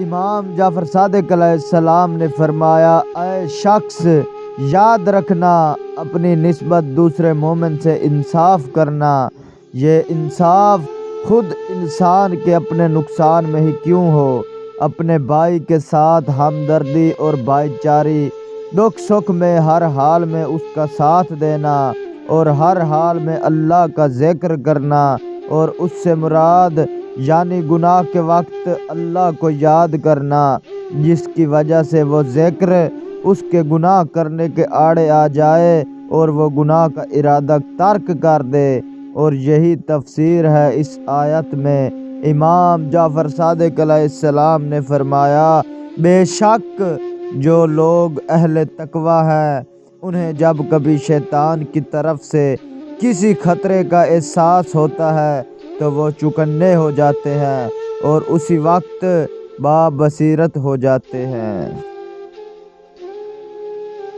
امام جعفر صادق علیہ السلام نے فرمایا، اے شخص یاد رکھنا، اپنی نسبت دوسرے مومن سے انصاف کرنا، یہ انصاف خود انسان کے اپنے نقصان میں ہی کیوں ہو، اپنے بھائی کے ساتھ ہمدردی اور بھائی چارگی، دکھ سکھ میں ہر حال میں اس کا ساتھ دینا اور ہر حال میں اللہ کا ذکر کرنا، اور اس سے مراد یعنی گناہ کے وقت اللہ کو یاد کرنا، جس کی وجہ سے وہ ذکر اس کے گناہ کرنے کے آڑے آ جائے اور وہ گناہ کا ارادہ ترک کر دے۔ اور یہی تفسیر ہے اس آیت میں۔ امام جعفر صادق علیہ السلام نے فرمایا، بے شک جو لوگ اہل تقویٰ ہیں انہیں جب کبھی شیطان کی طرف سے کسی خطرے کا احساس ہوتا ہے تو وہ چوکنے ہو جاتے ہیں اور اسی وقت بابصیرت ہو جاتے ہیں۔